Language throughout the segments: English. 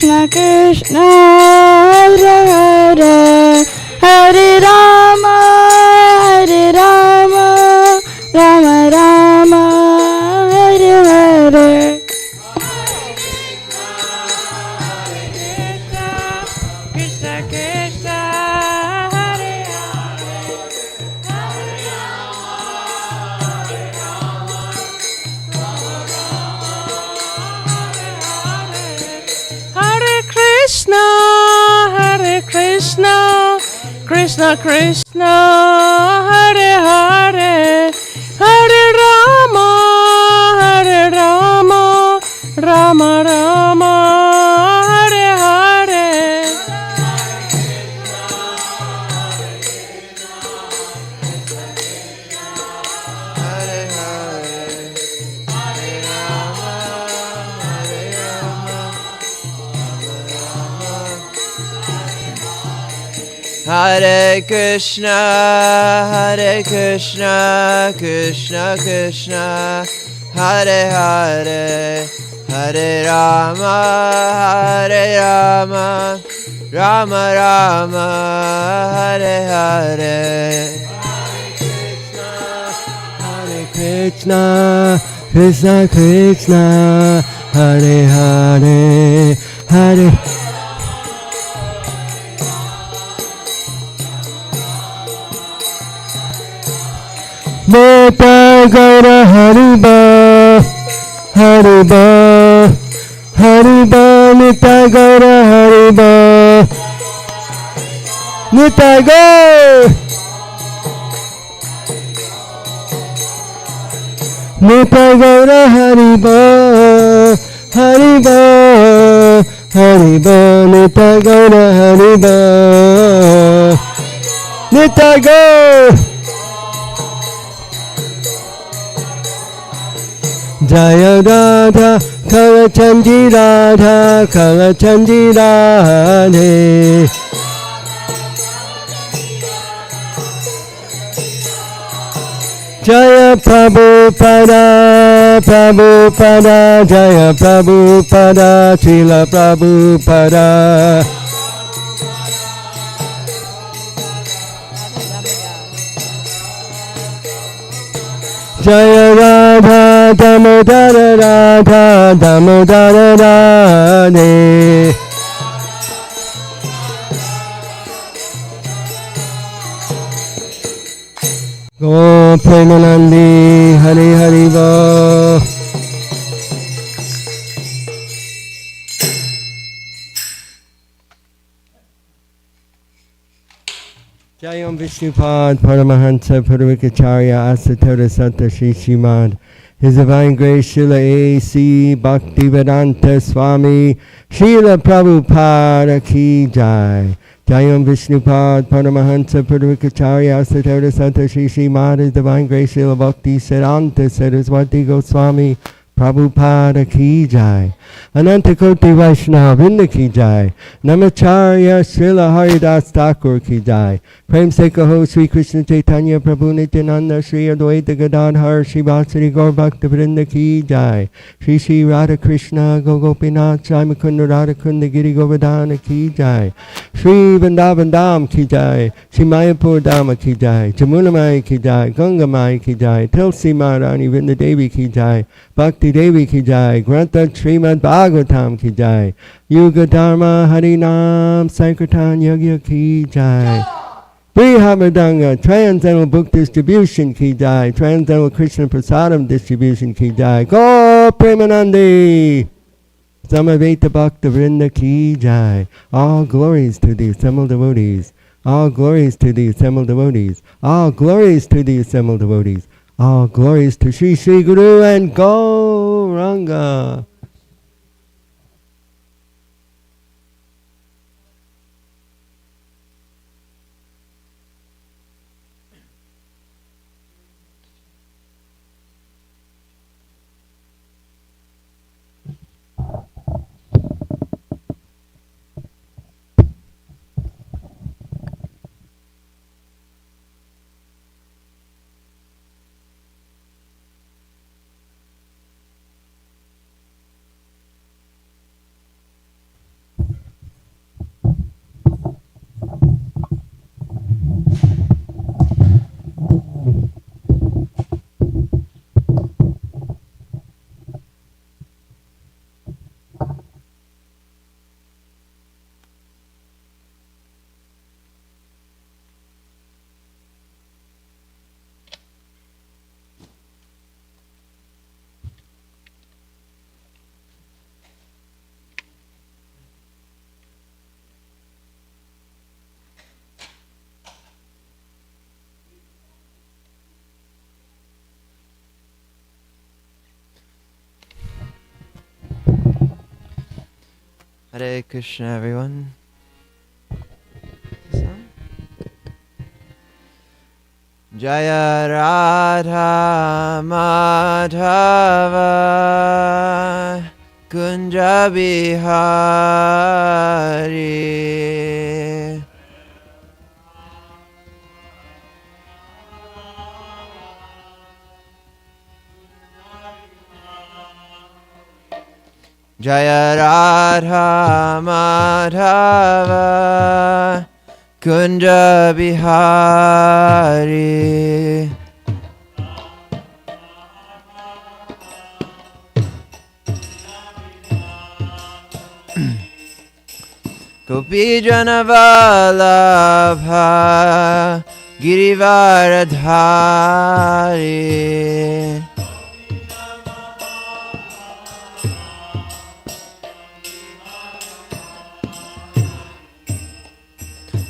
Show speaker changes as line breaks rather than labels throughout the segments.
Krishna Hare Hare Hare Rama Rama Rama Hare Hare Krishna Krishna Hare Hare Hare Krishna, Hare Krishna, Krishna Krishna, Hare Hare, Hare Rama, Rama Rama, Hare Hare.
Hare Krishna, Krishna Krishna, Hare Hare, Hare Rama, Rama Rama, Hare Hare.
Hare Krishna, Krishna Krishna, Hare Hare, Hare Nita Gaura Hariba, Hariba, Hariba, Nita Gaura Hariba, Nita Gaura, Nita Gaura Hariba, Hariba, Hariba, Nita Gaura Hariba, Nita Gaura. Jaya Radha, Kalachandji Radha, Kalachandji Radhe. Jaya Prabhupada, Prabhupada, Jaya Prabhupada, Srila Prabhupada. Jaya Radha, Damodara Radha, Damodara Radhe. Go Premanandi, Hari Hari Bo. Jayam Vishnupad Paramahansa Purvikacharya Asatara Santa Shri Srimad His Divine Grace Srila A.C. Bhaktivedanta Swami Srila Prabhupada Ki Jai. Jayam Vishnupad Paramahansa Purvikacharya Asatara Santa Shri Srimad His Divine Grace Srila Bhakti Siddhanta Saraswati Goswami Prabhupada Ki Jai. Ananta Koti Vaishnava Vrinda Ki Jai. Namacharya Srila Haridas Thakur Ki Jai. Prem Se Kaho Sri Krishna Chaitanya Prabhu Nityananda Sri Advaita Gadadhar Sri Vasari Gaur Bhakta Vrinda Ki Jai. Sri Sri Radha Krishna Gogopinath Jai Mukunda Radha Kunda Giri Govardhana Ki Jai. Sri Vrindavan Dham Ki Jai. Sri Mayapur Dhama Ki Jai. Jamuna Mai Ki Jai. Ganga Mai Ki Jai. Tulsi Maharani Vrinda Devi Ki Jai. Bhakti Devi Ki Jai. Grantha Srimad Bhagavatam Ki Jai. Yuga Dharma Harinam Sankirtan Yagya Ki Jai. Brihabhadanga Transcendental Book Distribution Ki Jai. Transcendental Krishna Prasadam Distribution Ki Jai. Go Premanandi! Samaveta Bhakta Vrinda Ki Jai. All glories to the assembled devotees. All glories to the assembled devotees. All glories to the assembled devotees. All glories to Sri Sri Guru and Gauranga.
Hare Krishna, everyone. Jaya Radha Madhava Kunja Bihari. Jaya Radha Madhava Kunja Bihari. Gopi Jana Vallabha Girivaradhari.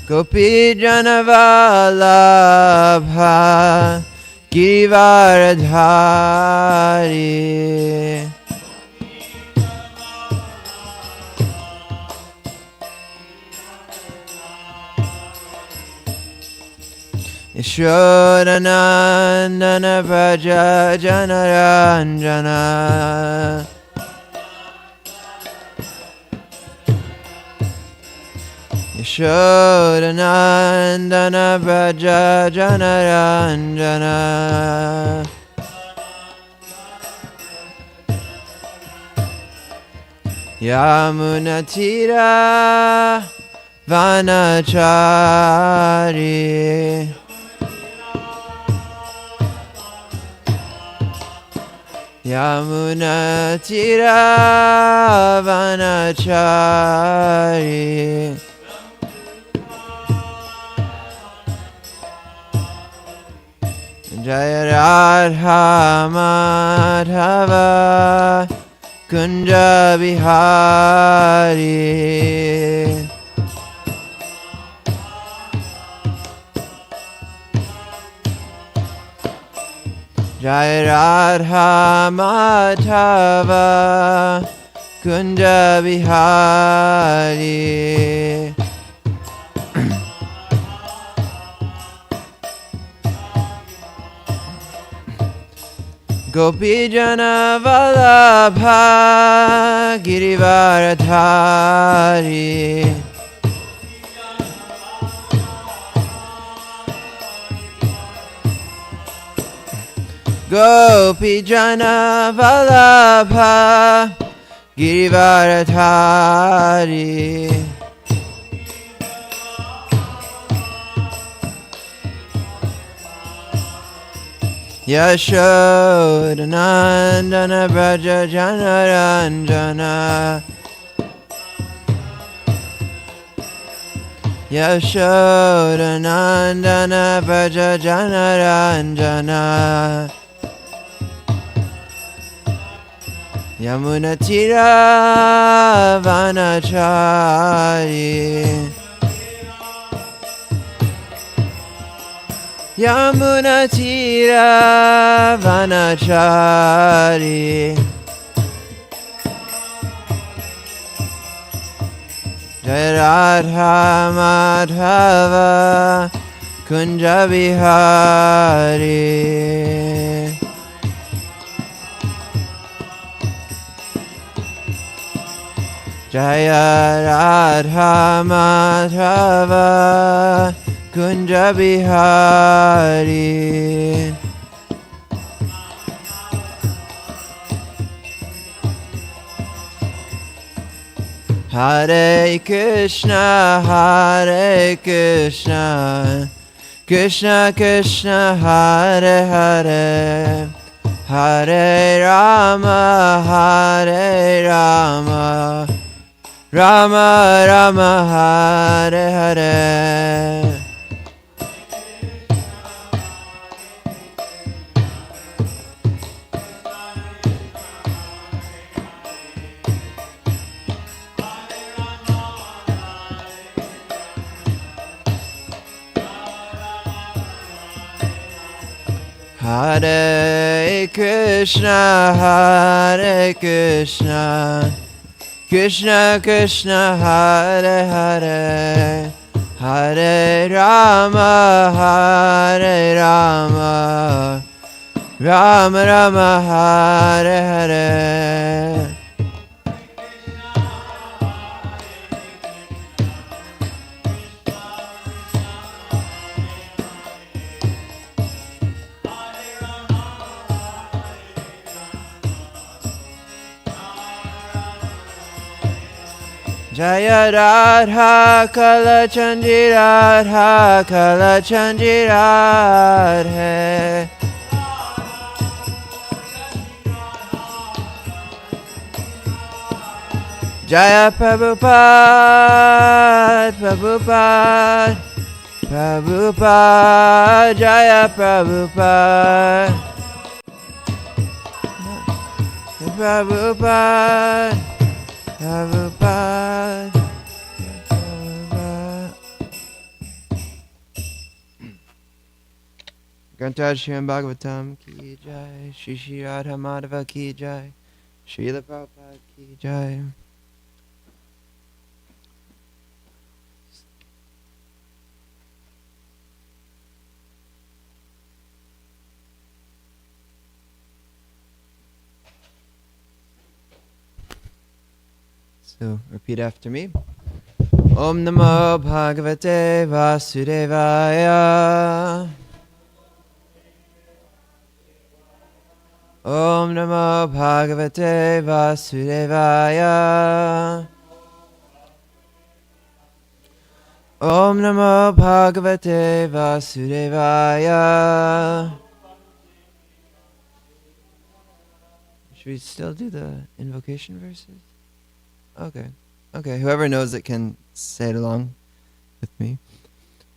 Gopi Jana Vallabha Girivaradhari. Yashodanandana Braja Janaranjana. Yashodanandana Braja Janaranjana. Yamunatira Vanachari. Yamunatira Vanachari. Jaya Radha Madhava Kunja Bihari. Jaya Radha Madhava Kunja Bihari. Gopi Jana Vallabha Girivaradhari. Gopi Jana Vallabha Girivaradhari. Yashodanandana Braja Janaranjana. Yashodanandana Braja Janaranjana. Yamunatira Vanachari. Yamunatira Vanachari. Jaya Radha Madhava Kunja Bihari. Jaya Radha Madhava Kunja Bihari. Hare Krishna, Hare Krishna, Krishna Krishna, Hare Hare, Hare Rama, Hare Rama, Rama Rama, Hare Hare. Hare Krishna, Hare Krishna, Krishna Krishna Hare Hare Hare Rama Rama Rama Hare Hare. Jaya Radha Kala Chandri Radha Kala Chandri Radhe. Jaya Prabhupada Prabhupada Prabhupada Jaya Prabhupada Prabhupada Prabhupada Prabhupada. Grantaraj Srimad Bhagavatam ki jai, Shri Shri Radha Madhava ki jai, Srila Prabhupada ki jai. So repeat after me. Om Namo Bhagavate Vasudevaya. Om Namo Bhagavate Vasudevaya. Om Namo Bhagavate Vasudevaya. Should we still do the invocation verses? Okay. Whoever knows it can say it along with me.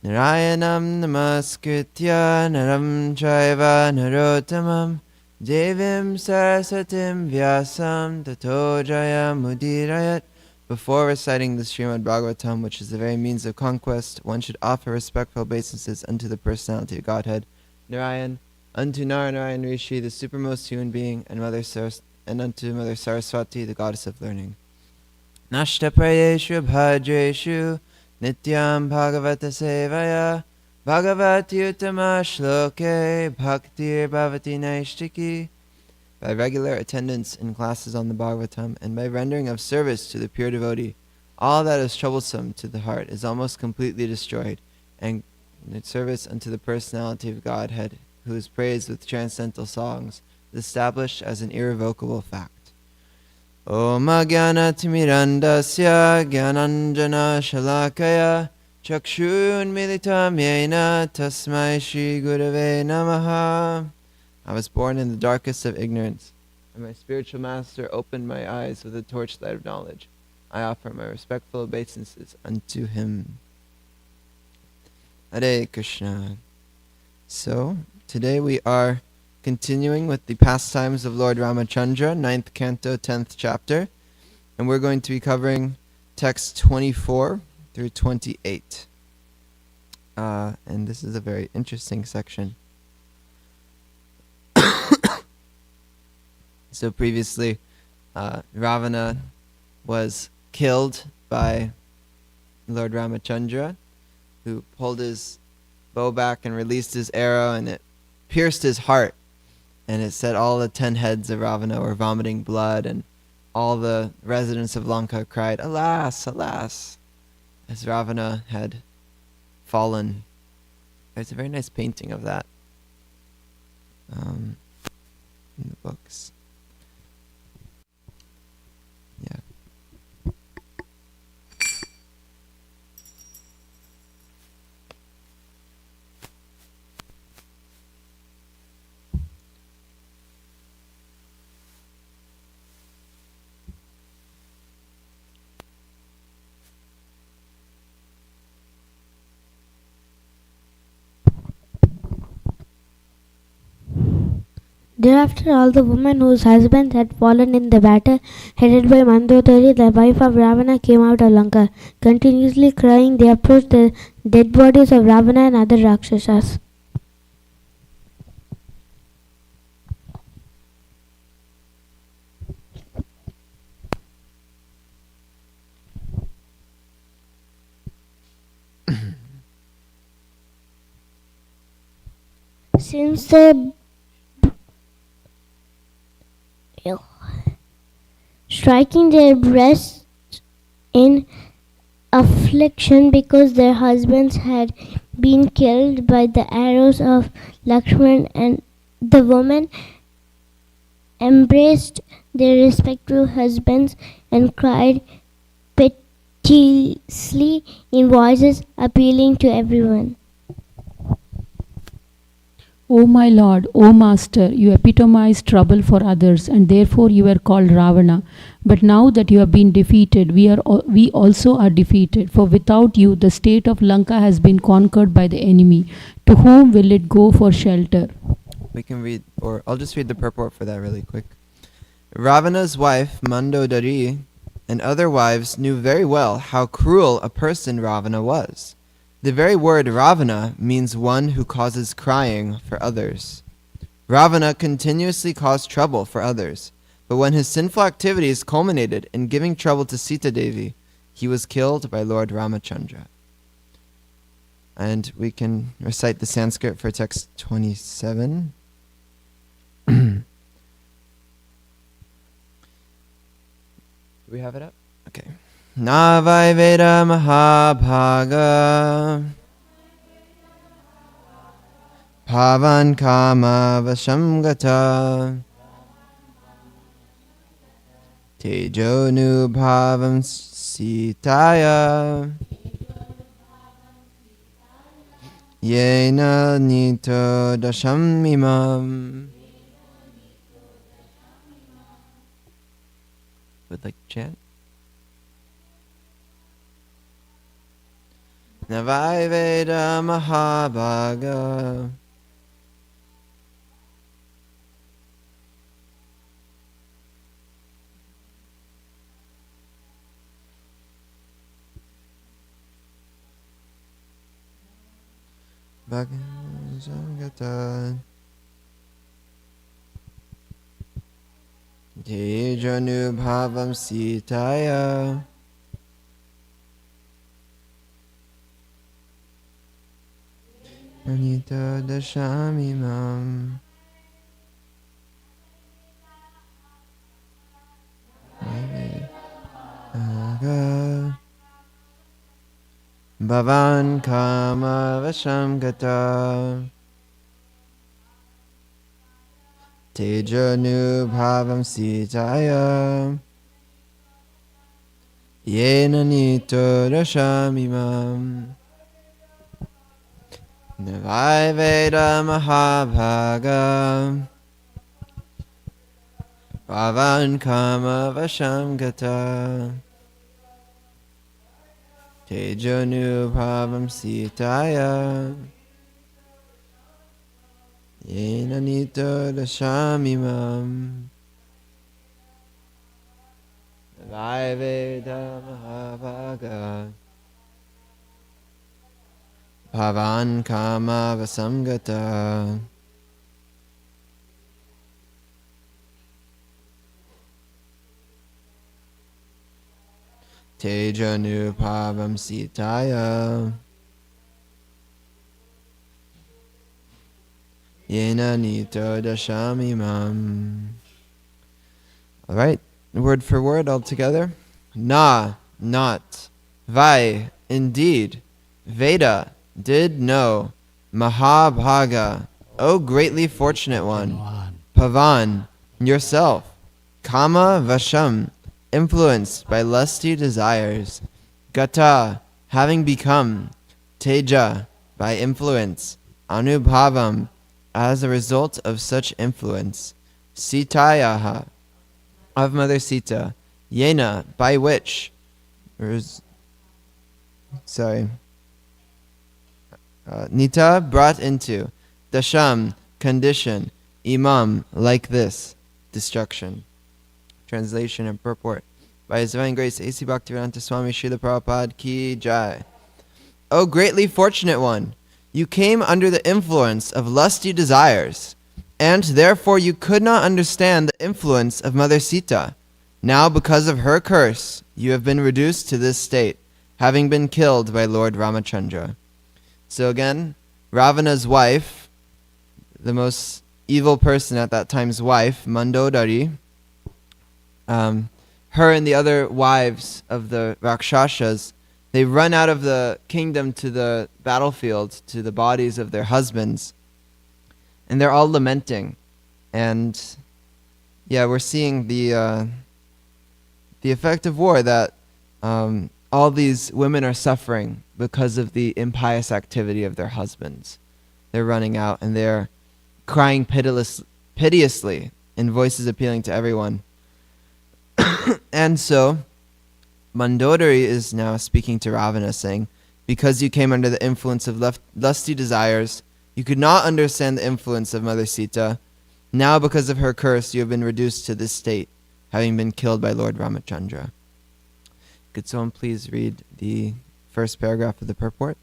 Narayanam namaskritya naram chaiva narottamam devim sarasatim vyasam tato jayamudirayat. Before reciting the Srimad Bhagavatam, which is the very means of conquest, one should offer respectful obeisances unto the personality of Godhead, Narayan, unto Narayan Rishi, the supermost human being, and unto Mother Saraswati, the goddess of learning. Nashtaprayeshu bhadreshu nityam bhagavata sevaya bhagavati uttama shloke bhaktir bhavati naishtiki. By regular attendance in classes on the Bhagavatam and by rendering of service to the pure devotee, all that is troublesome to the heart is almost completely destroyed, and service unto the personality of Godhead, who is praised with transcendental songs, is established as an irrevocable fact. Om Agyanatimirandasya Gyananjana Shalakaya Chakshun Militam Yena Tasmai Shri Gurave Namaha. I was born in the darkest of ignorance, and my spiritual master opened my eyes with the torchlight of knowledge. I offer my respectful obeisances unto him. Hare Krishna. So, today we are continuing with the pastimes of Lord Ramachandra, 9th canto, 10th chapter, and we're going to be covering texts 24 through 28. And this is a very interesting section. So previously, Ravana was killed by Lord Ramachandra, who pulled his bow back and released his arrow, and it pierced his heart. And it said all the 10 heads of Ravana were vomiting blood, and all the residents of Lanka cried, "Alas, alas," as Ravana had fallen. There's a very nice painting of that in the books. Yeah.
Thereafter, all the women whose husbands had fallen in the battle, headed by Mandodari, the wife of Ravana, came out of Lanka. Continuously crying, they approached the dead bodies of Ravana and other Rakshasas. Since they striking their breasts in affliction because their husbands had been killed by the arrows of Lakshman, and the women embraced their respective husbands and cried piteously in voices appealing to everyone.
O my Lord, O Master, you epitomize trouble for others, and therefore you are called Ravana. But now that you have been defeated, we also are defeated. For without you, the state of Lanka has been conquered by the enemy. To whom will it go for shelter?
We can read, or I'll just read the purport for that really quick. Ravana's wife, Mandodari, and other wives knew very well how cruel a person Ravana was. The very word Ravana means one who causes crying for others. Ravana continuously caused trouble for others, but when his sinful activities culminated in giving trouble to Sita Devi, he was killed by Lord Ramachandra. And we can recite the Sanskrit for text 27. Do we have it up? Okay. Navai Veda Mahabhaga Pavan Kama Vashamgata Tejo Nu Bhavam Sitaya Yena Nito Dasham Imam. Would like to chant? Navai Veda Mahabhaga Bhagavata Tejanu Bhavam Sitaya Anita Dashamimam Aga Bhavan Kama Vasham Gata Tejanu Bhavam Sitaya Yena Nito Dashamimam Navai Veda Mahabhaga Bhavan Kama Vasham Gata Tejanu Bhavam Sitaya Yena Nito Dashamimam Navai Veda Mahabhaga Bhavan Kama Vasamgata Tejanu Bhavam Sitaya Yena Nito Dashamimam. Alright, word for word all together. Na, not. Vai, indeed. Veda, did know. Mahabhaga, O greatly fortunate one. Pavan, yourself. Kama Vasham, influenced by lusty desires. Gata, having become. Teja, by influence. Anubhavam, as a result of such influence. Sitayaha, of Mother Sita. Yena, by which. Nita, brought into. Dasham, condition. Imam, like this. Destruction. Translation and purport. By His Divine Grace, A.C. Bhaktivedanta Swami Srila Prabhupada Ki Jai. O greatly fortunate one, you came under the influence of lusty desires, and therefore you could not understand the influence of Mother Sita. Now, because of her curse, you have been reduced to this state, having been killed by Lord Ramachandra. So again, Ravana's wife, the most evil person at that time's wife, Mandodari, her and the other wives of the Rakshasas, they run out of the kingdom to the battlefield, to the bodies of their husbands, and they're all lamenting. And yeah, we're seeing the effect of war, that all these women are suffering because of the impious activity of their husbands. They're running out and they're crying piteously in voices appealing to everyone. And so Mandodari is now speaking to Ravana, saying, because you came under the influence of lusty desires, you could not understand the influence of Mother Sita. Now because of her curse, you have been reduced to this state, having been killed by Lord Ramachandra. Could someone please read the first paragraph of the purport?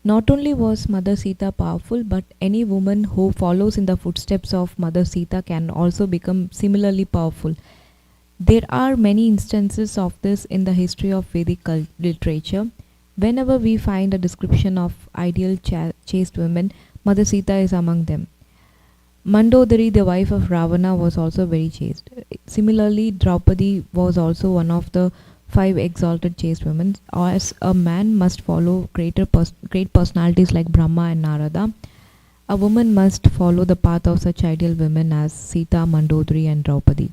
Not only was Mother Sita powerful, but any woman who follows in the footsteps of Mother Sita can also become similarly powerful. There are many instances of this in the history of Vedic literature. Whenever we find a description of ideal chaste women, Mother Sita is among them. Mandodari, the wife of Ravana, was also very chaste. Similarly, Draupadi was also one of the 5 exalted chaste women. As a man must follow great personalities like Brahma and Narada, a woman must follow the path of such ideal women as Sita, Mandodari and Draupadi.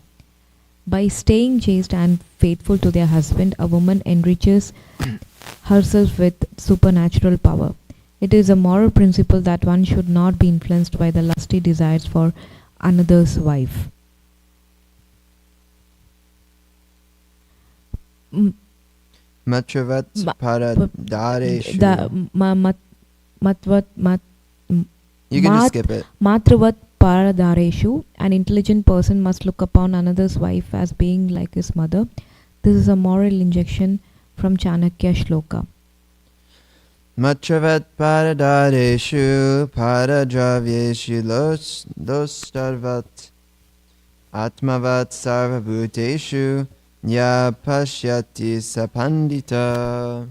By staying chaste and faithful to their husband, a woman enriches herself with supernatural power. It is a moral principle that one should not be influenced by the lusty desires for another's wife.
Matravat paradareshu. You can just skip it.
Matravat paradareshu. An intelligent person must look upon another's wife as being like his mother. This is a moral injection from Chanakya Shloka.
Matravat paradareshu paradravyeshu lostarvat atmavat sarvabhuteshu ya pashyati sapandita.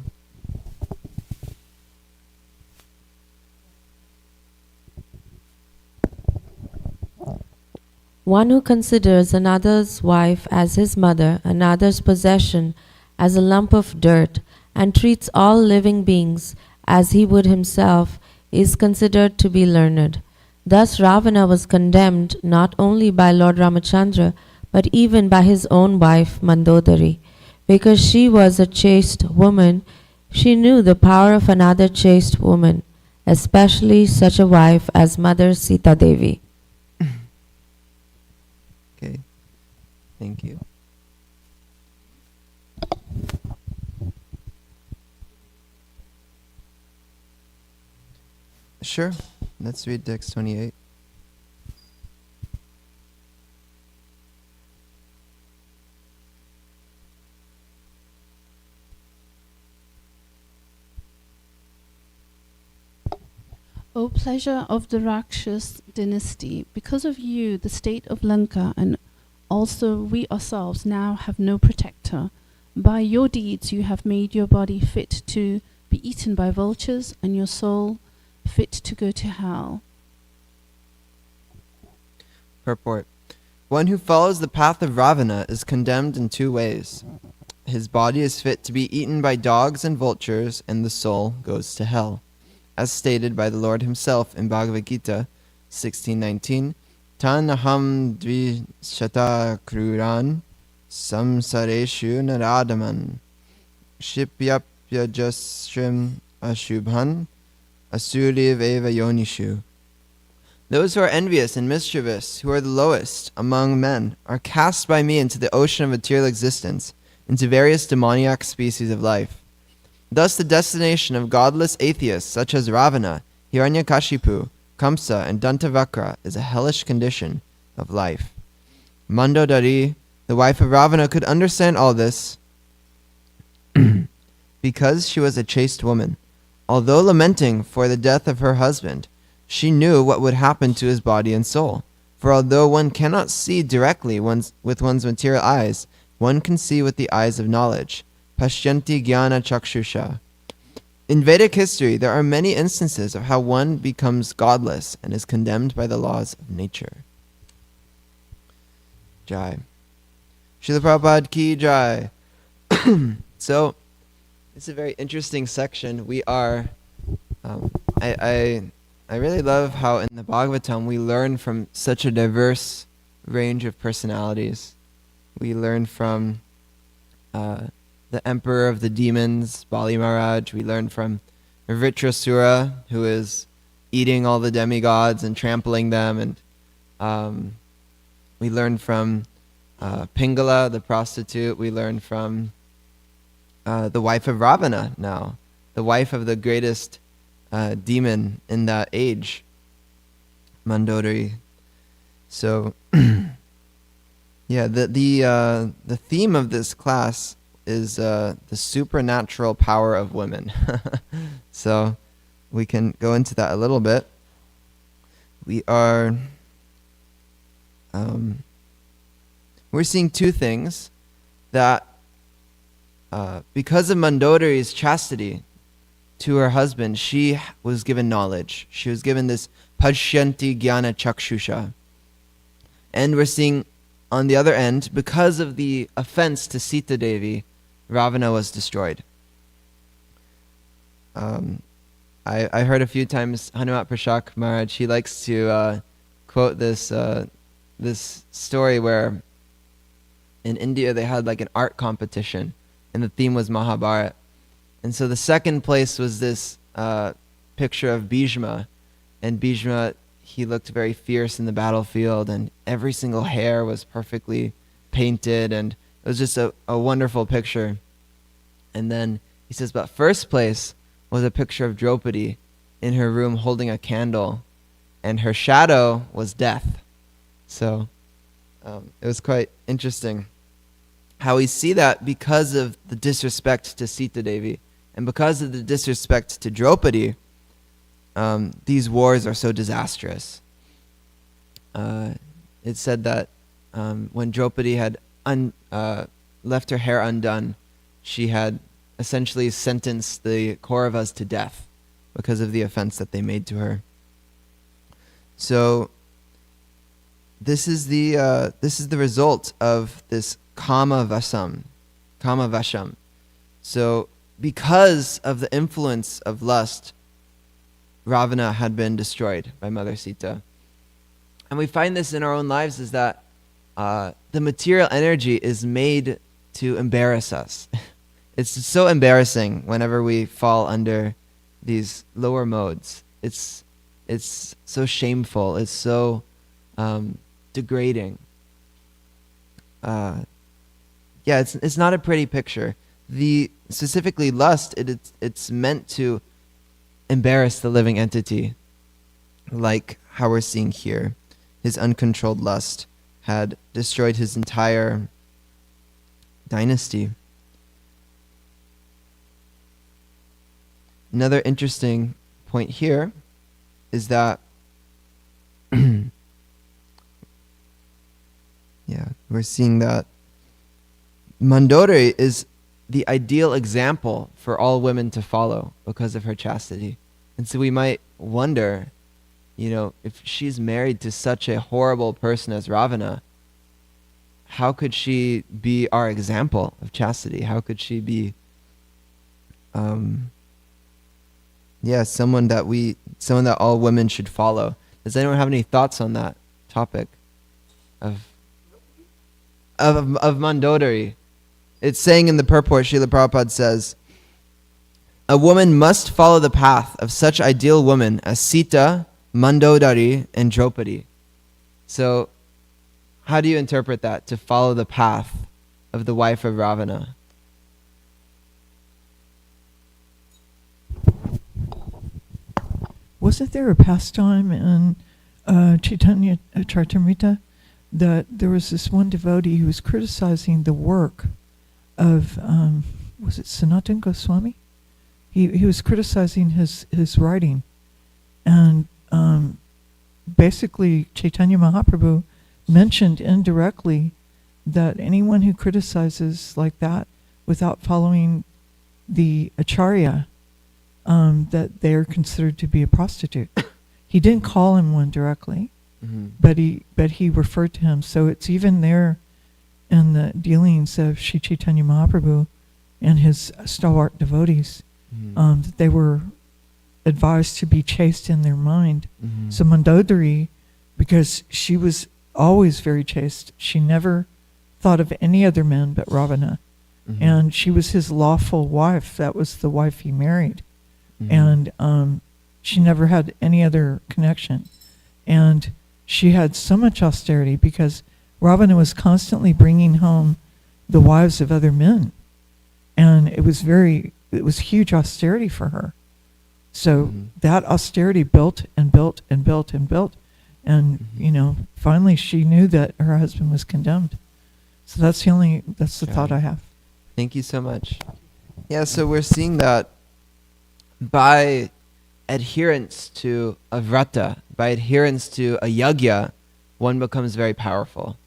One who considers another's wife as his mother, another's possession as a lump of dirt, and treats all living beings as he would himself, is considered to be learned. Thus Ravana was condemned not only by Lord Ramachandra, but even by his own wife Mandodari. Because she was a chaste woman, she knew the power of another chaste woman, especially such a wife as Mother Sita Devi.
Okay, thank you. Sure, let's read text 28.
O pleasure of the Rakshas dynasty, because of you the state of Lanka and also we ourselves now have no protector. By your deeds you have made your body fit to be eaten by vultures and your soul fit to go to hell.
Purport. One who follows the path of Ravana is condemned in 2 ways. His body is fit to be eaten by dogs and vultures, and the soul goes to hell. As stated by the Lord himself in Bhagavad Gita 16:19, Tanaham dvishata kruran samsareshu naradaman shipyapya jasrim ashubhan asuriv eva yonishu. Those who are envious and mischievous, who are the lowest among men, are cast by me into the ocean of material existence, into various demoniac species of life. Thus the destination of godless atheists such as Ravana, Hiranyakashipu, Kamsa, and Dantavakra is a hellish condition of life. Mandodari, the wife of Ravana, could understand all this because she was a chaste woman. Although lamenting for the death of her husband, she knew what would happen to his body and soul. For although one cannot see directly with one's material eyes, one can see with the eyes of knowledge. Pashyanti Jnana Chakshusha. In Vedic history, there are many instances of how one becomes godless and is condemned by the laws of nature. Jai. Srila Prabhupada ki jai. So, it's a very interesting section. We are, I really love how in the Bhagavatam we learn from such a diverse range of personalities. We learn from the emperor of the demons, Bali Maharaj. We learn from Vritrasura, who is eating all the demigods and trampling them. And we learn from Pingala, the prostitute. We learn from the wife of Ravana now, the wife of the greatest demon in that age, Mandodari. So, yeah, the theme of this class is the supernatural power of women. So, we can go into that a little bit. We are, we're seeing two things that. Because of Mandodari's chastity to her husband, she was given knowledge. She was given this Pashyanti Jnana Chakshusha. And we're seeing, on the other end, because of the offense to Sita Devi, Ravana was destroyed. I heard a few times Hanumat Prashak Maharaj, he likes to quote this story where in India they had like an art competition. And the theme was Mahabharata. And so the second place was this picture of Bhishma. And Bhishma, he looked very fierce in the battlefield, and every single hair was perfectly painted, and it was just a wonderful picture. And then he says, but first place was a picture of Draupadi in her room holding a candle, and her shadow was death. So it was quite interesting how we see that because of the disrespect to Sita Devi and because of the disrespect to Draupadi, these wars are so disastrous. It said that when Draupadi had left her hair undone, she had essentially sentenced the Kauravas to death because of the offense that they made to her. So this is the result of this Kama Vasham. So because of the influence of lust, Ravana had been destroyed by Mother Sita. And we find this in our own lives, is that the material energy is made to embarrass us. It's so embarrassing whenever we fall under these lower modes. It's so shameful. It's so degrading. It's not a pretty picture. Specifically lust, it's meant to embarrass the living entity, like how we're seeing here. His uncontrolled lust had destroyed his entire dynasty. Another interesting point here is that we're seeing that Mandodari is the ideal example for all women to follow because of her chastity. And so we might wonder, if she's married to such a horrible person as Ravana, how could she be our example of chastity? How could she be someone that all women should follow? Does anyone have any thoughts on that topic of Mandodari? It's saying in the purport, Srila Prabhupada says, a woman must follow the path of such ideal women as Sita, Mandodari, and Draupadi. So, how do you interpret that, to follow the path of the wife of Ravana?
Wasn't there a pastime in Chaitanya Charitamrita that there was this one devotee who was criticizing the work of, was it Sanatana Goswami? He was criticizing his writing. And basically Chaitanya Mahaprabhu mentioned indirectly that anyone who criticizes like that without following the acharya, that they're considered to be a prostitute. He didn't call him one directly, but he referred to him. So it's even there in the dealings of Sri Chaitanya Mahaprabhu and his stalwart devotees, that they were advised to be chaste in their mind. So Mandodari, because she was always very chaste, she never thought of any other men but Ravana. And she was his lawful wife. That was the wife he married. And she never had any other connection. And she had so much austerity because Ravana was constantly bringing home the wives of other men. And it was huge austerity for her. So that austerity built and built and built and built. And, finally she knew that her husband was condemned. So that's the thought I have.
Thank you so much. Yeah, so we're seeing that by adherence to a vrata, by adherence to a yagya, one becomes very powerful.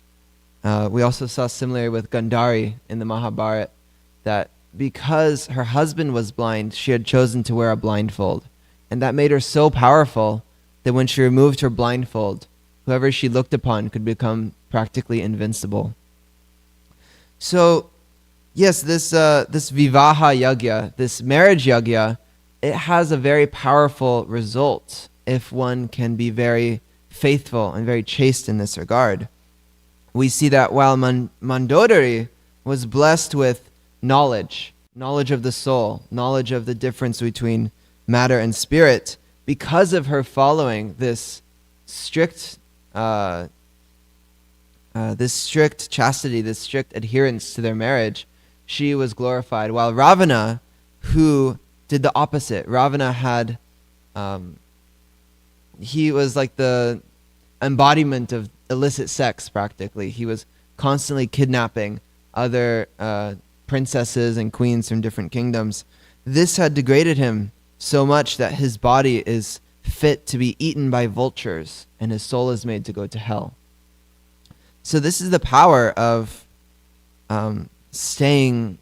We also saw similarly with Gandhari in the Mahabharata that because her husband was blind, she had chosen to wear a blindfold. And that made her so powerful that when she removed her blindfold, whoever she looked upon could become practically invincible. So, yes, this vivaha yagya, this marriage yagya, it has a very powerful result if one can be very faithful and very chaste in this regard. We see that while Mandodari was blessed with knowledge of the soul, knowledge of the difference between matter and spirit, because of her following this strict chastity, this strict adherence to their marriage, she was glorified. While Ravana, who did the opposite, Ravana had, he was like the embodiment of illicit sex practically. He was constantly kidnapping other princesses and queens from different kingdoms. This had degraded him so much that his body is fit to be eaten by vultures and his soul is made to go to hell. So this is the power of staying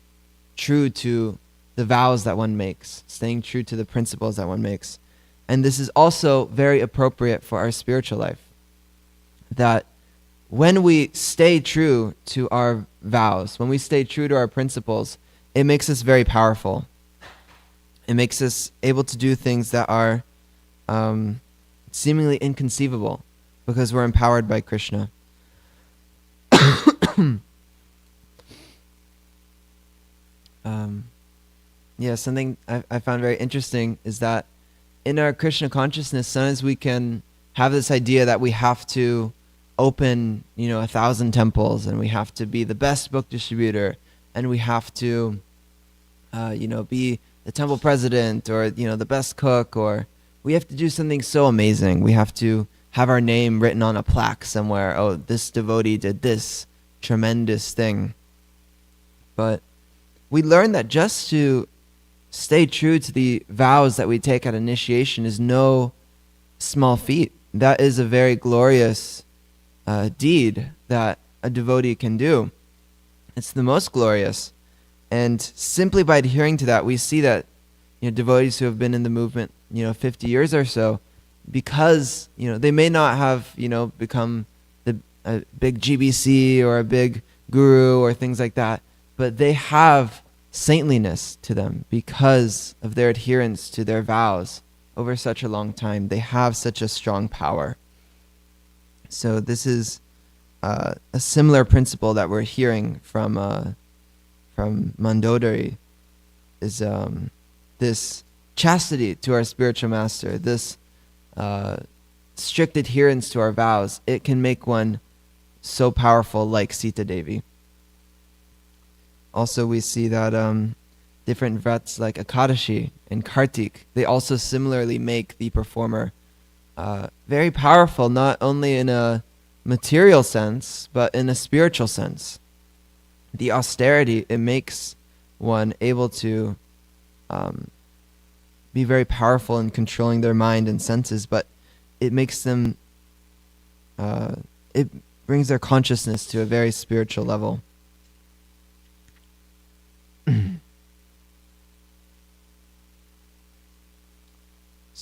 true to the vows that one makes, staying true to the principles that one makes. And this is also very appropriate for our spiritual life. That when we stay true to our vows, when we stay true to our principles, it makes us very powerful. It makes us able to do things that are seemingly inconceivable because we're empowered by Krishna. Something I found very interesting is that in our Krishna consciousness, sometimes we can have this idea that we have to open, 1,000 temples, and we have to be the best book distributor, and we have to, be the temple president, or the best cook, or we have to do something so amazing. We have to have our name written on a plaque somewhere. Oh, this devotee did this tremendous thing. But we learn that just to stay true to the vows that we take at initiation is no small feat. That is a very glorious deed that a devotee can do. It's the most glorious. And simply by adhering to that, we see that devotees who have been in the movement 50 years or so, because they may not have become a big GBC or a big guru or things like that, but they have saintliness to them because of their adherence to their vows over such a long time. They have such a strong power. So this is a similar principle that we're hearing from Mandodari, is this chastity to our spiritual master, this strict adherence to our vows. It can make one so powerful like Sita Devi. Also, we see that different vrats like Akadashi and Kartik, they also similarly make the performer very powerful, not only in a material sense, but in a spiritual sense. The austerity, it makes one able to be very powerful in controlling their mind and senses, but it makes them, it brings their consciousness to a very spiritual level.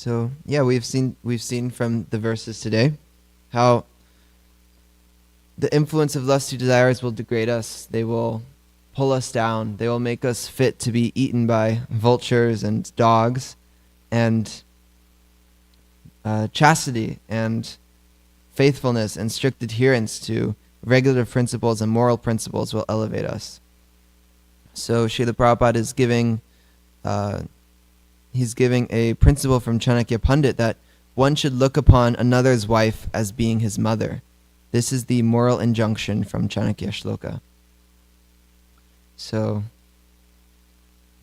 So yeah, we've seen from the verses today how the influence of lusty desires will degrade us. They will pull us down. They will make us fit to be eaten by vultures and dogs. And chastity and faithfulness and strict adherence to regulative principles and moral principles will elevate us. So Srila Prabhupada is giving a principle from Chanakya Pandit that one should look upon another's wife as being his mother. This is the moral injunction from Chanakya Shloka. So,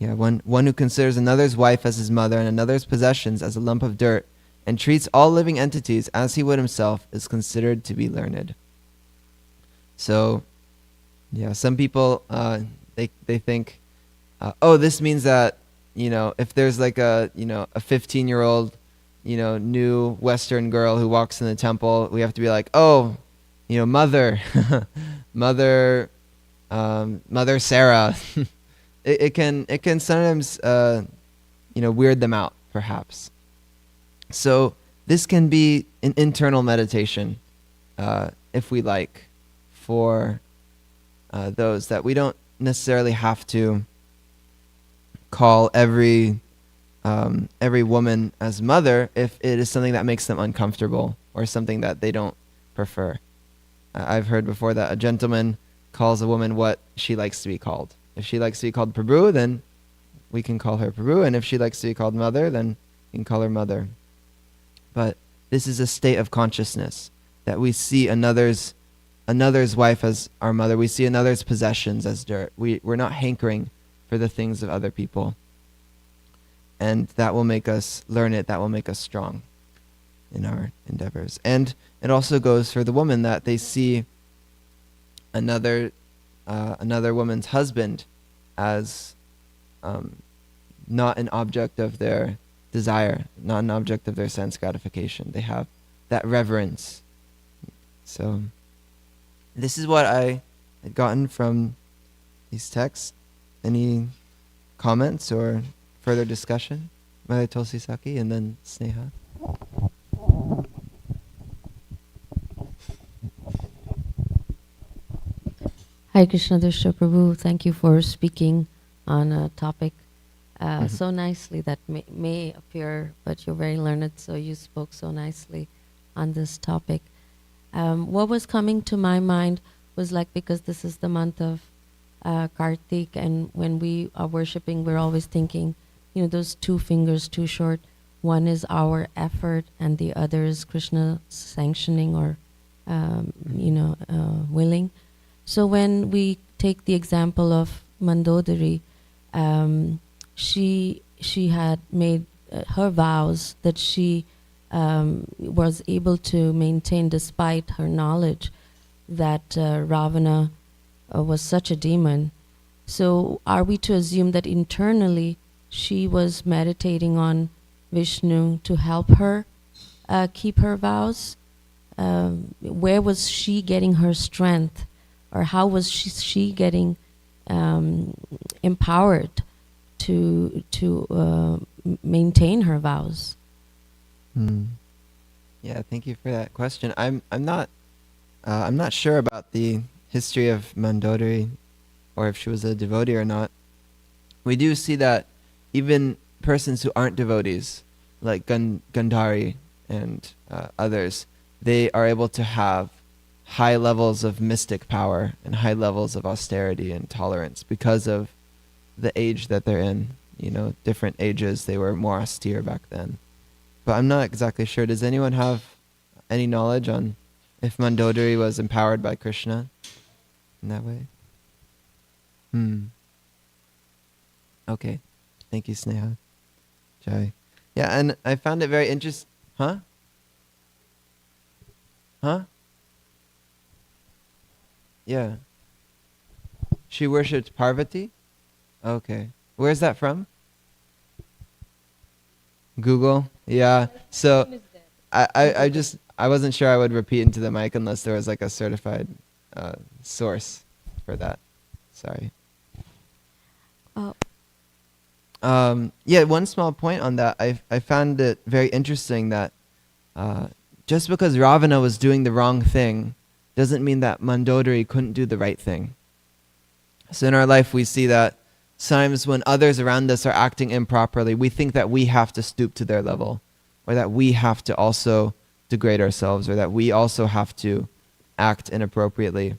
yeah, one who considers another's wife as his mother and another's possessions as a lump of dirt and treats all living entities as he would himself is considered to be learned. So, yeah, some people, they think, oh, this means that, if there's like a 15-year-old, new Western girl who walks in the temple, we have to be like, oh, mother, mother Sarah. it can sometimes, weird them out, perhaps. So this can be an internal meditation, if we like, for those that we don't necessarily have to call every woman as mother if it is something that makes them uncomfortable or something that they don't prefer. I've heard before that a gentleman calls a woman what she likes to be called. If she likes to be called Prabhu, then we can call her Prabhu, and if she likes to be called mother, then we can call her mother. But this is a state of consciousness, that we see another's wife as our mother. We see another's possessions as dirt. We're not hankering for the things of other people. And that will make us learn it. That will make us strong in our endeavors. And it also goes for the woman, that they see another woman's husband as not an object of their desire, not an object of their sense gratification. They have that reverence. So this is what I had gotten from these texts. Any comments or further discussion? Mother Tulsi Saki and then Sneha.
Hare Krishna Drisha Prabhu, thank you for speaking on a topic so nicely that may appear, but you're very learned, so you spoke so nicely on this topic. What was coming to my mind was because this is the month of Kartik, and when we are worshipping, we're always thinking, those two fingers too short. One is our effort, and the other is Krishna sanctioning or, willing. So when we take the example of Mandodari, she had made her vows that she was able to maintain despite her knowledge that Ravana was such a demon. So are we to assume that internally she was meditating on Vishnu to help her keep her vows? Where was she getting her strength? Or how was she getting empowered to maintain her vows?
Yeah, thank you for that question. I'm not sure about the history of Mandodari, or if she was a devotee or not. We do see that even persons who aren't devotees, like Gandhari and others, they are able to have high levels of mystic power and high levels of austerity and tolerance because of the age that they're in. Different ages, they were more austere back then. But I'm not exactly sure. Does anyone have any knowledge on if Mandodari was empowered by Krishna in that way? Okay. Thank you, Sneha. Jai. Yeah, and I found it very interesting. Huh? Yeah. She worshipped Parvati? Okay. Where's that from? Google? Yeah. So I wasn't sure I would repeat into the mic unless there was a certified source for that. Sorry. Yeah, one small point on that. I found it very interesting that just because Ravana was doing the wrong thing doesn't mean that Mandodari couldn't do the right thing. So in our life, we see that sometimes when others around us are acting improperly, we think that we have to stoop to their level, or that we have to also degrade ourselves, or that we also have to act inappropriately.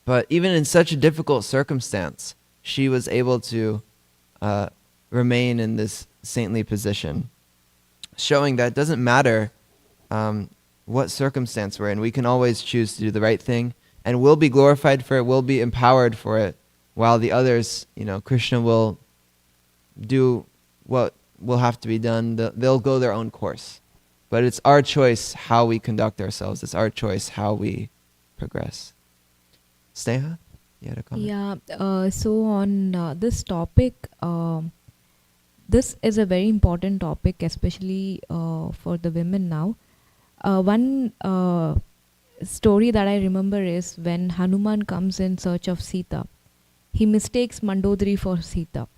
But even in such a difficult circumstance, she was able to remain in this saintly position, showing that it doesn't matter what circumstance we're in. We can always choose to do the right thing, and we'll be glorified for it, we'll be empowered for it, while the others, Krishna will do what will have to be done. They'll go their own course. But it's our choice how we conduct ourselves. It's our choice how we progress. Sneha, you had a comment?
Yeah, so on this topic, this is a very important topic, especially for the women now. One story that I remember is when Hanuman comes in search of Sita. He mistakes Mandodari for Sita.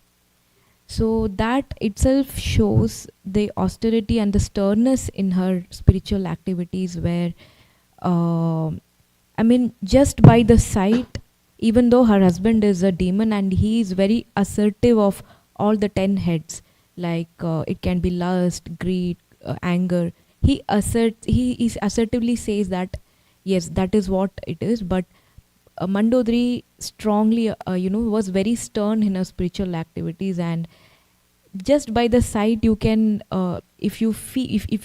So that itself shows the austerity and the sternness in her spiritual activities, where just by the sight, even though her husband is a demon and he is very assertive of all the 10 heads, like it can be lust, greed, anger. He assertively says that yes, that is what it is. But Mandodari strongly, was very stern in her spiritual activities, and just by the sight you can, if you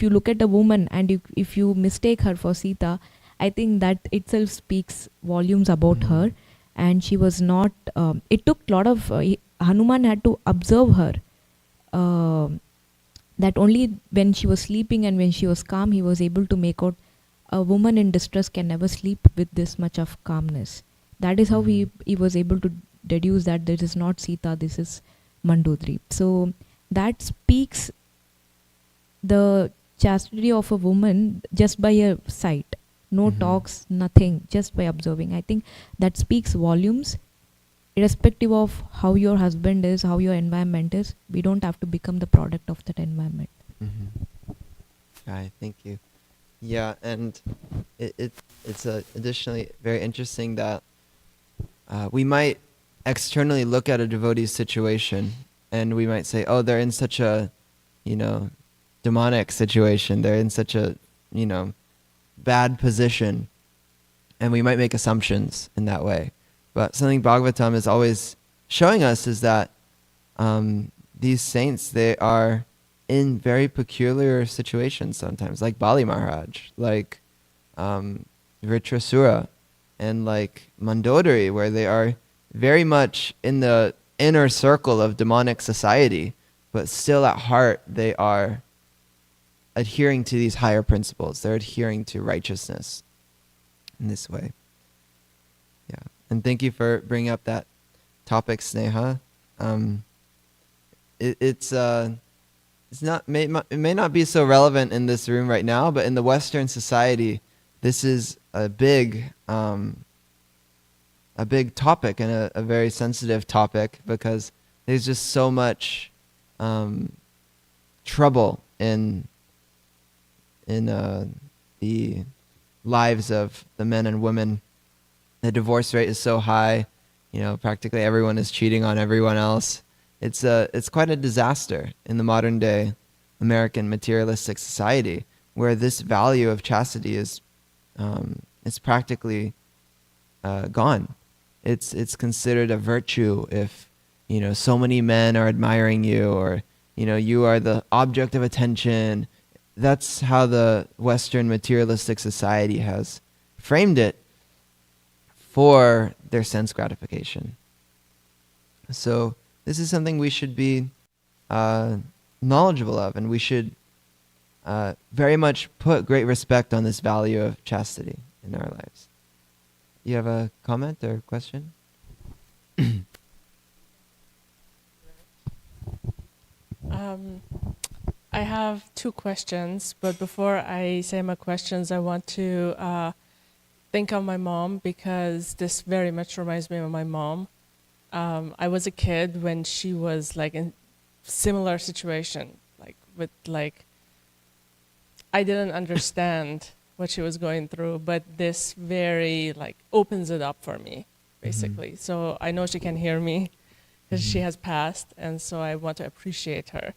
look at a woman and if you mistake her for Sita, I think that itself speaks volumes about her. And she was not. It took a lot of Hanuman had to observe her. That only when she was sleeping and when she was calm, he was able to make out a woman in distress can never sleep with this much of calmness. That is how he was able to deduce that this is not Sita, this is Mandodari. So that speaks the chastity of a woman just by her sight. No talks, nothing, just by observing. I think that speaks volumes. Irrespective of how your husband is, how your environment is, we don't have to become the product of that environment.
Right, thank you. Yeah, and it's additionally very interesting that we might externally look at a devotee's situation and we might say, oh, they're in such a, demonic situation. They're in such a, bad position. And we might make assumptions in that way. But something Bhagavatam is always showing us is that these saints, they are in very peculiar situations sometimes, like Bali Maharaj, like Vritrasura, and like Mandodari, where they are very much in the inner circle of demonic society, but still at heart they are adhering to these higher principles. They're adhering to righteousness in this way. Yeah, and thank you for bringing up that topic, Sneha. It may not be so relevant in this room right now, but in the Western society, this is a big topic and a very sensitive topic, because there's just so much trouble in the lives of the men and women. The divorce rate is so high, practically everyone is cheating on everyone else. It's quite a disaster in the modern day American materialistic society, where this value of chastity is practically gone. It's considered a virtue if so many men are admiring you, or you are the object of attention. That's how the Western materialistic society has framed it for their sense gratification. So this is something we should be knowledgeable of, and we should very much put great respect on this value of chastity in our lives. You have a comment or question?
I have two questions, but before I say my questions, I want to think of my mom, because this very much reminds me of my mom. I was a kid when she was like similar situation, like with like I didn't understand what she was going through, but this very like opens it up for me, basically. So I know she can hear me because she has passed, and so I want to appreciate her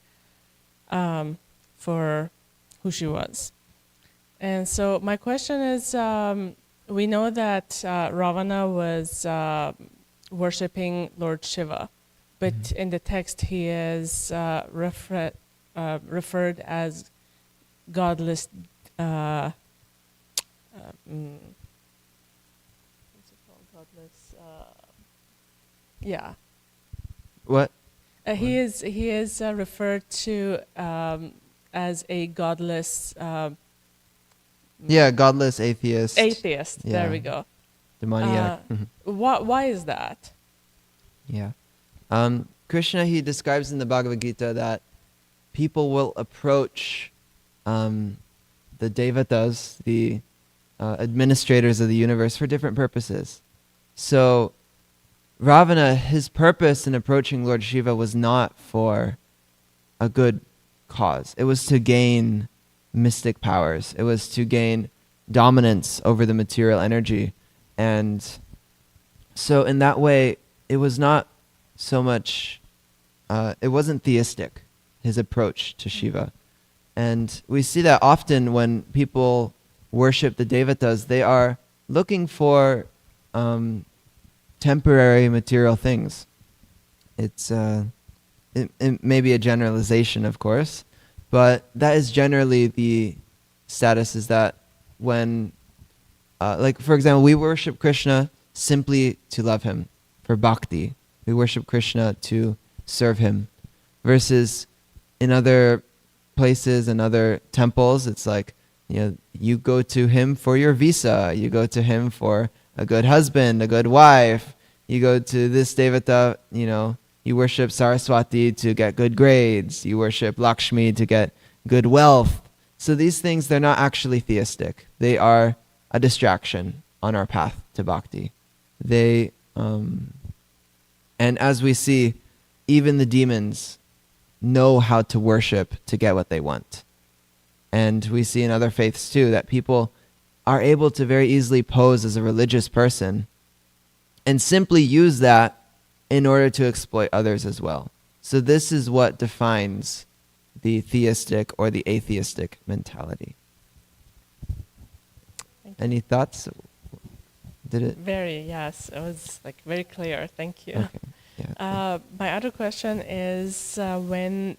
for who she was. And so my question is, we know that Ravana was worshipping Lord Shiva, but in the text he is referred as godless. What's it called? Godless. Yeah.
What?
He is referred to as a godless.
Yeah, godless atheist.
Atheist.
Yeah.
There we go.
Demoniac.
Why is that?
Yeah. Krishna, he describes in the Bhagavad Gita that people will approach the devatas, the administrators of the universe, for different purposes. So Ravana, his purpose in approaching Lord Shiva was not for a good cause. It was to gain mystic powers. It was to gain dominance over the material energy. And so in that way, it was not so much, it wasn't theistic, his approach to Shiva. And we see that often when people worship the devatas, they are looking for temporary material things. It may be a generalization, of course, but that is generally the status, is that when, like for example, we worship Krishna simply to love him, for bhakti. We worship Krishna to serve him. Versus in other places and other temples, it's like, you go to him for your visa, you go to him for a good husband, a good wife, you go to this devata, you worship Saraswati to get good grades, you worship Lakshmi to get good wealth. So these things, they're not actually theistic. They are a distraction on our path to bhakti. They, and as we see, even the demons know how to worship to get what they want. And we see in other faiths too that people are able to very easily pose as a religious person and simply use that in order to exploit others as well. So this is what defines the theistic or the atheistic mentality. Any thoughts? Did it?
Very, yes. It was like very clear. Thank you.
Okay. Yeah.
My other question is when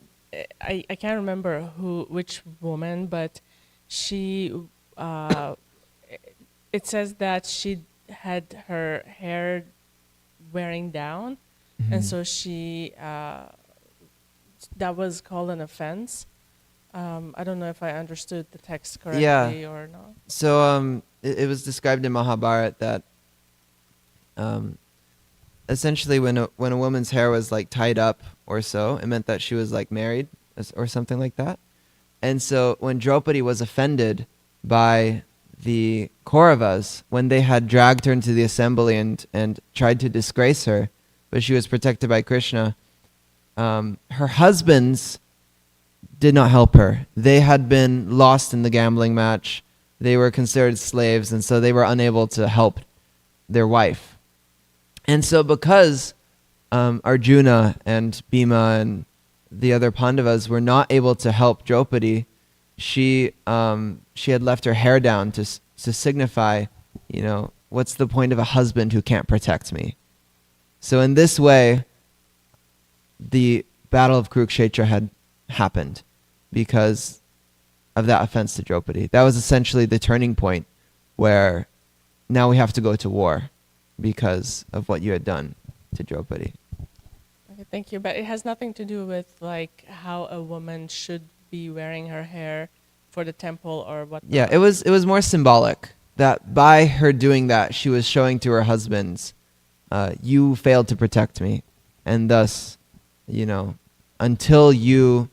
I can't remember which woman, but she it says that she had her hair wearing down, and so she that was called an offense. I don't know if I understood the text correctly or not.
So it was described in Mahabharata that essentially when a woman's hair was like tied up or so, it meant that she was like married or something like that. And so when Draupadi was offended by the Kauravas, when they had dragged her into the assembly and tried to disgrace her, but she was protected by Krishna, her husbands did not help her. They had been lost in the gambling match. They were considered slaves, and so they were unable to help their wife. And so because Arjuna and Bhima and the other Pandavas were not able to help Draupadi, she had left her hair down to signify, what's the point of a husband who can't protect me? So in this way, the Battle of Kurukshetra had happened because of that offense to Draupadi. That was essentially the turning point where now we have to go to war because of what you had done to Draupadi.
Okay, thank you. But it has nothing to do with like how a woman should be wearing her hair for the temple or what.
Yeah, it was more symbolic that by her doing that, she was showing to her husbands, you failed to protect me, and thus, until you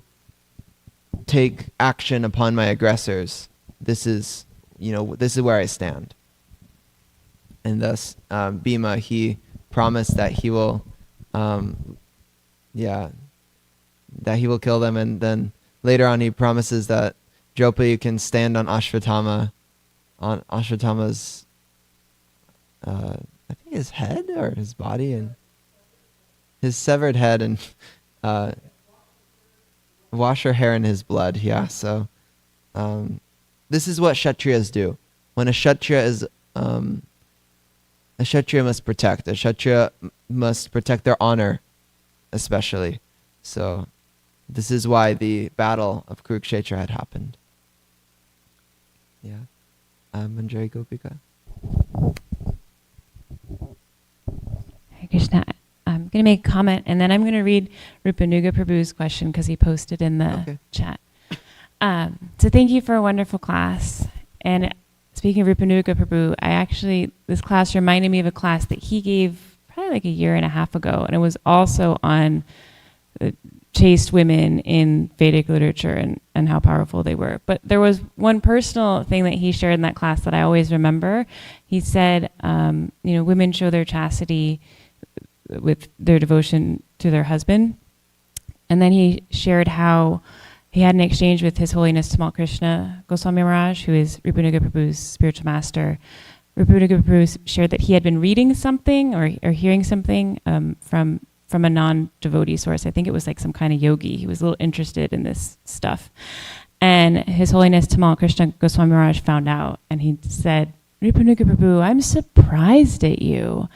take action upon my aggressors, this is where I stand. And thus, Bhima, he promised that he will, that he will kill them, and then later on he promises that Draupadi can stand on Ashwatthama's, I think his head or his body, and his severed head, and wash her hair in his blood. Yeah, so this is what Kshatriyas do. When a Kshatriya is, a Kshatriya must protect. A Kshatriya must protect their honor, especially. So this is why the battle of Kurukshetra had happened. Yeah. Manjari Gopika.
Hare Krishna. I'm going to make a comment, and then I'm going to read Rupanuga Prabhu's question because he posted in the chat. So thank you for a wonderful class. And speaking of Rupanuga Prabhu, this class reminded me of a class that he gave probably like a year and a half ago, and it was also on chaste women in Vedic literature and how powerful they were. But there was one personal thing that he shared in that class that I always remember. He said, women show their chastity with their devotion to their husband. And then he shared how he had an exchange with His Holiness Tamal Krishna Goswami Maharaj, who is Rupanuga Prabhu's spiritual master. Rupanuga Prabhu shared that he had been reading something or hearing something from a non-devotee source. I think it was like some kind of yogi. He was a little interested in this stuff. And His Holiness Tamal Krishna Goswami Maharaj found out, and he said, Rupanuga Prabhu, I'm surprised at you.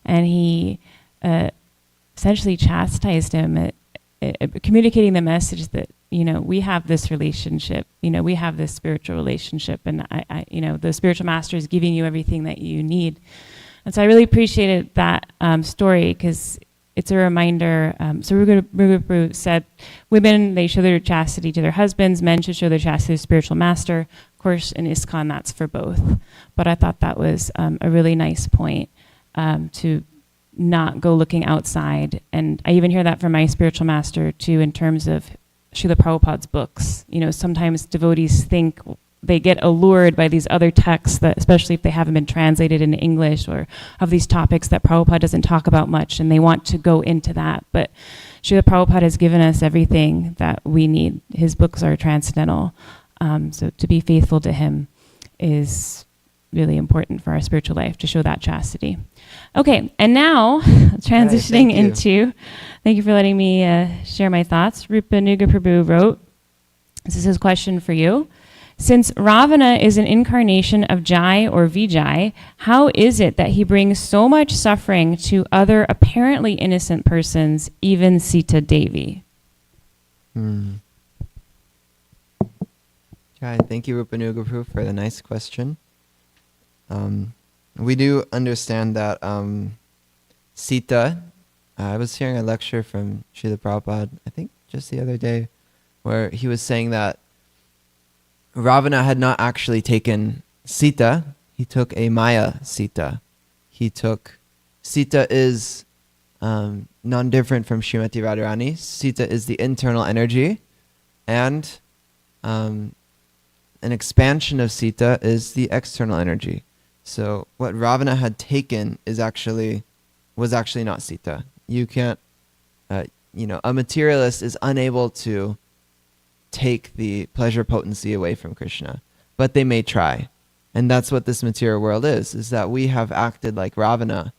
And he essentially chastised him, communicating the message that, we have this relationship, we have this spiritual relationship, and I the spiritual master is giving you everything that you need. And so I really appreciated that story, because it's a reminder. So Rupa Prabhu said, women, they show their chastity to their husbands, men should show their chastity to the spiritual master. Of course, in ISKCON, that's for both. But I thought that was a really nice point to not go looking outside. And I even hear that from my spiritual master too, in terms of Srila Prabhupada's books. Sometimes devotees think they get allured by these other texts, that, especially if they haven't been translated into English, or of these topics that Prabhupada doesn't talk about much, and they want to go into that. But Srila Prabhupada has given us everything that we need. His books are transcendental. So to be faithful to him is really important for our spiritual life, to show that chastity. Okay, and now transitioning into, thank you for letting me share my thoughts. Rupanuga Prabhu wrote, this is his question for you. Since Ravana is an incarnation of Jai or Vijay, how is it that he brings so much suffering to other apparently innocent persons, even Sita Devi?
Jai, thank you, Rupanuga Prabhu, for the nice question. We do understand that Sita, I was hearing a lecture from Srila Prabhupada, I think just the other day, where he was saying that Ravana had not actually taken Sita, he took a Maya Sita. Sita is non-different from Srimati Radharani. Sita is the internal energy, and an expansion of Sita is the external energy. So what Ravana had taken was actually not Sita. You can't, a materialist is unable to take the pleasure potency away from Krishna, but they may try. And that's what this material world is that we have acted like Ravana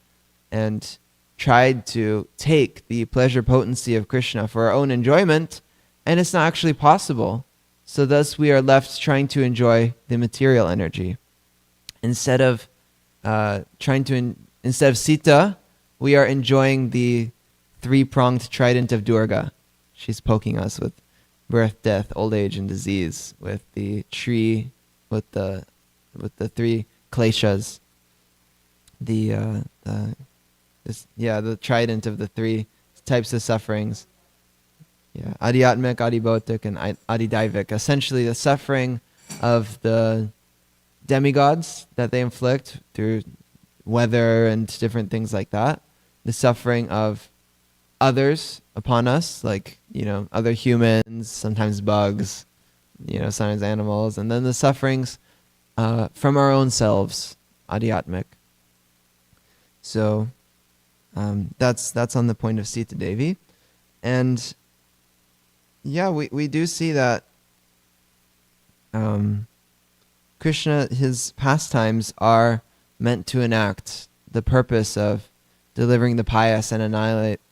and tried to take the pleasure potency of Krishna for our own enjoyment, and it's not actually possible. So thus we are left trying to enjoy the material energy. Instead of Sita, we are enjoying the three-pronged trident of Durga. She's poking us with birth, death, old age, and disease, with the tree, with the three kleshas, the trident of the three types of sufferings. Yeah, Adhyatmic, Adhibautic, and Adhidaivik. Essentially, the suffering of the demigods that they inflict through weather and different things like that. The suffering of others upon us, like, other humans, sometimes bugs, sometimes animals, and then the sufferings from our own selves, Adhyatmic. So that's on the point of Sita Devi. And yeah, we do see that Krishna, his pastimes are meant to enact the purpose of delivering the pious and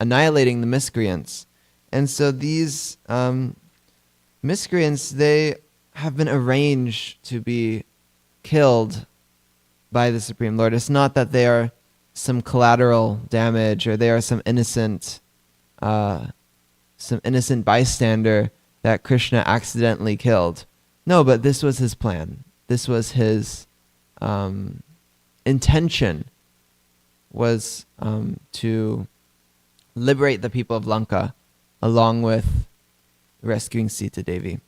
annihilating the miscreants. And so these miscreants, they have been arranged to be killed by the Supreme Lord. It's not that they are some collateral damage or they are some innocent bystander that Krishna accidentally killed. No, but this was his plan. This was his intention, was to liberate the people of Lanka along with rescuing Sita Devi.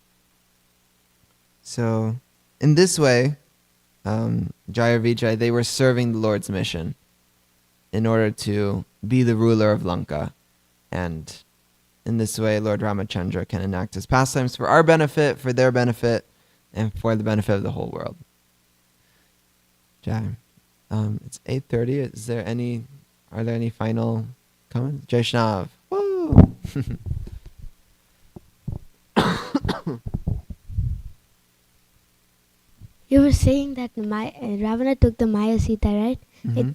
So in this way, Jaya Vijay, they were serving the Lord's mission in order to be the ruler of Lanka. And in this way, Lord Ramachandra can enact his pastimes for our benefit, for their benefit, and for the benefit of the whole world. Jai. It's 8:30. Are there any final comments? Jaishnav. Woo!
You were saying that Ravana took the Maya Sita, right?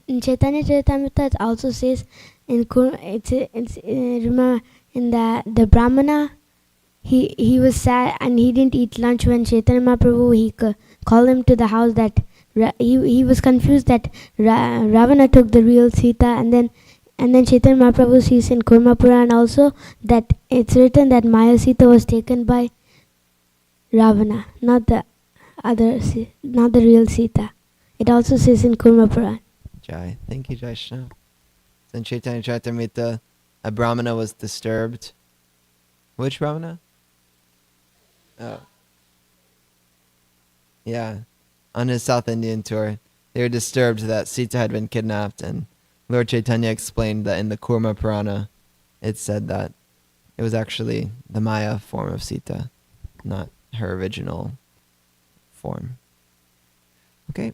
In Chaitanya Charitamrita, it also says remember in the Brahmana, he was sad and he didn't eat lunch when Chaitanya Mahaprabhu he called him to the house that he was confused that Ravana took the real Sita, and then Chaitanya Mahaprabhu sees in Kurma Puran also that it's written that Maya Sita was taken by Ravana, not the real Sita. It also says in Kurma Puran.
Jai. Thank you, Jaishnav. In Chaitanya Charitamrita, a Brahmana was disturbed. Which Brahmana? Oh. Yeah. On his South Indian tour, they were disturbed that Sita had been kidnapped, and Lord Chaitanya explained that in the Kurma Purana, it said that it was actually the Maya form of Sita, not her original form. Okay.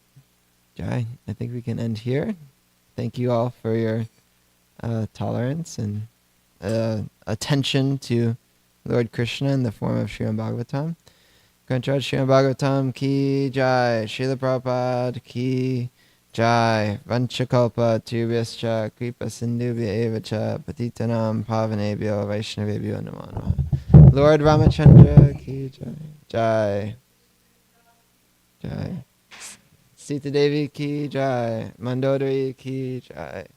Jai, I think we can end here. Thank you all for your tolerance and attention to Lord Krishna in the form of Srimad Bhagavatam. Grantaraj Srimad Bhagavatam ki jai, Srila Prabhupada ki jai, Vanchakalpa Tubhyascha Kripa Sindhubhya Evacha Patitanam Pavanebhyo Vaishnavebhyo Namo Namaha. Lord Ramachandra ki jai, jai, jai. Sita Devi ki jai, Mandodari ki jai.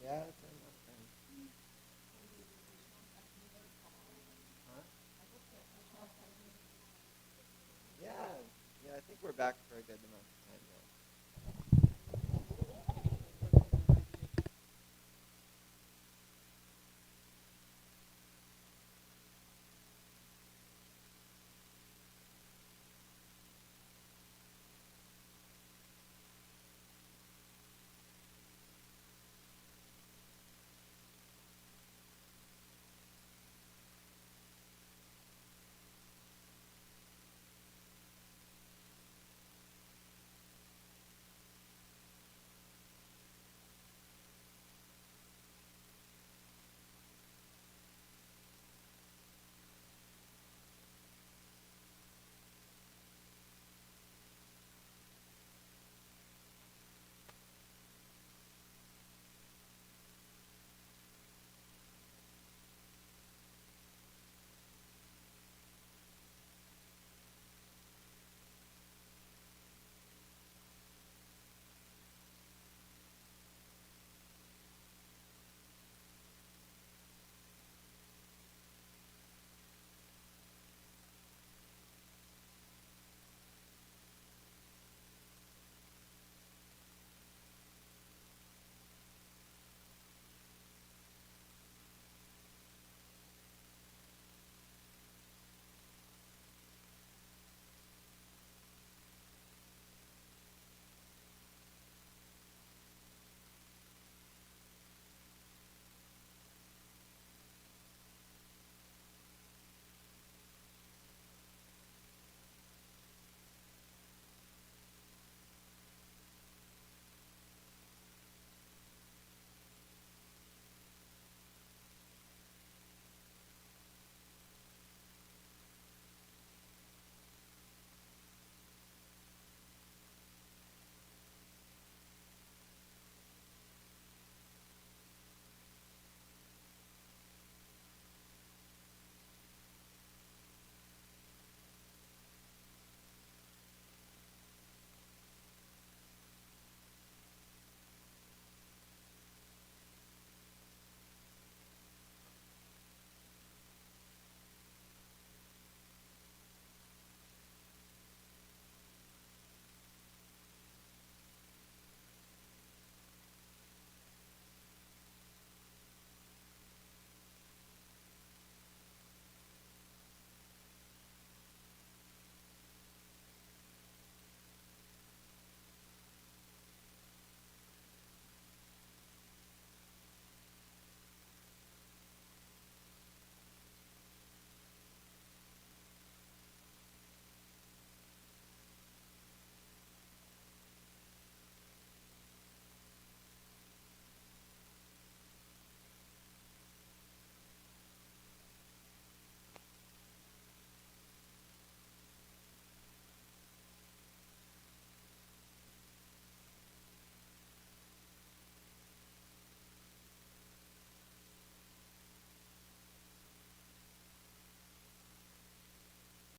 Yeah, that's enough time. Yeah, I think we're back for a good amount.